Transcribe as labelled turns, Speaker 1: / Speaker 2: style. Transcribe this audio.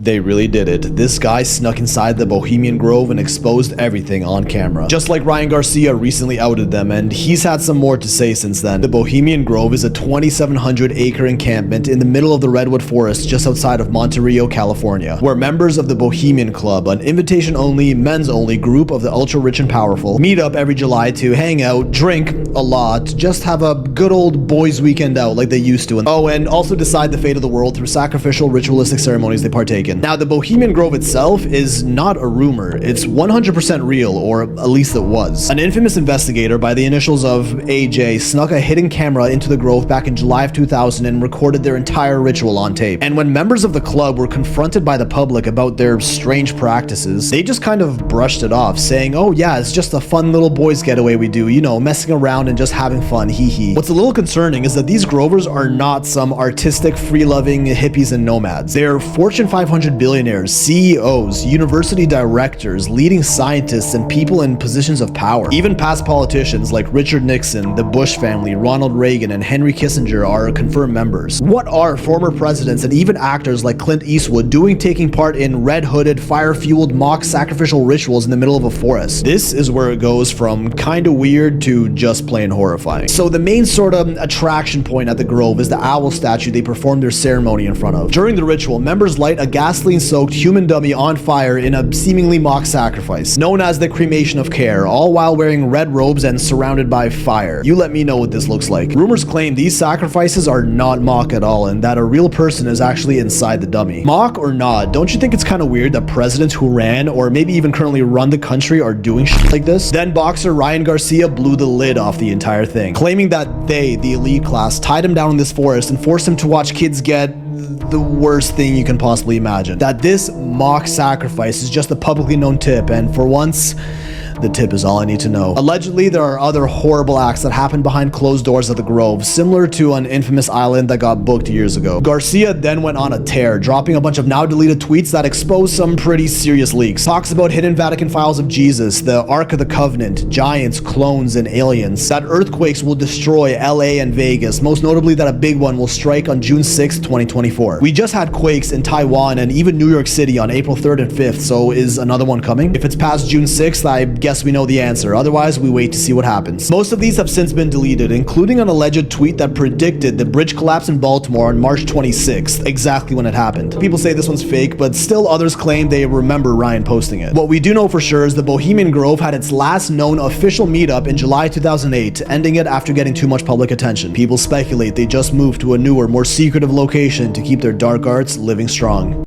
Speaker 1: They really did it. This guy snuck inside the Bohemian Grove and exposed everything on camera. Just like Ryan Garcia recently outed them, and he's had some more to say since then. The Bohemian Grove is a 2,700-acre encampment in the middle of the redwood forest just outside of Monterey, California, where members of the Bohemian Club, an invitation-only, men's-only group of the ultra-rich and powerful, meet up every July to hang out, drink a lot, just have a good old boys' weekend out like they used to, and also decide the fate of the world through sacrificial ritualistic ceremonies they partake in. Now, the Bohemian Grove itself is not a rumor. It's 100% real, or at least it was. An infamous investigator by the initials of AJ snuck a hidden camera into the grove back in July of 2000 and recorded their entire ritual on tape. And when members of the club were confronted by the public about their strange practices, they just kind of brushed it off, saying, oh yeah, it's just a fun little boys getaway we do, you know, messing around and just having fun, hee hee. What's a little concerning is that these Grovers are not some artistic, free-loving hippies and nomads. They're Fortune 500 billionaires, CEOs, university directors, leading scientists, and people in positions of power. Even past politicians like Richard Nixon, the Bush family, Ronald Reagan, and Henry Kissinger are confirmed members. What are former presidents and even actors like Clint Eastwood doing taking part in red-hooded, fire-fueled mock sacrificial rituals in the middle of a forest? This is where it goes from kinda weird to just plain horrifying. So the main sort of attraction point at the Grove is the owl statue they perform their ceremony in front of. During the ritual, members light a gasoline-soaked human dummy on fire in a seemingly mock sacrifice, known as the cremation of care, all while wearing red robes and surrounded by fire. You let me know what this looks like. Rumors claim these sacrifices are not mock at all, and that a real person is actually inside the dummy. Mock or not, don't you think it's kind of weird that presidents who ran, or maybe even currently run the country, are doing shit like this? Then boxer Ryan Garcia blew the lid off the entire thing, claiming that they, the elite class, tied him down in this forest and forced him to watch kids get the worst thing you can possibly imagine. That this mock sacrifice is just a publicly known tip, and for once, the tip is all I need to know. Allegedly, there are other horrible acts that happen behind closed doors at the Grove, similar to an infamous island that got booked years ago. Garcia then went on a tear, dropping a bunch of now deleted tweets that exposed some pretty serious leaks. Talks about hidden Vatican files of Jesus, the Ark of the Covenant, giants, clones, and aliens, that earthquakes will destroy LA and Vegas, most notably that a big one will strike on June 6, 2024. We just had quakes in Taiwan and even New York City on April 3rd and 5th, so is another one coming? If it's past June 6th, I guess we know the answer. Otherwise, we wait to see what happens. Most of these have since been deleted, including an alleged tweet that predicted the bridge collapse in Baltimore on March 26th, exactly when it happened. People say this one's fake, but still others claim they remember Ryan posting it. What we do know for sure is the Bohemian Grove had its last known official meetup in July 2008, ending it after getting too much public attention. People speculate they just moved to a newer, more secretive location to keep their dark arts living strong.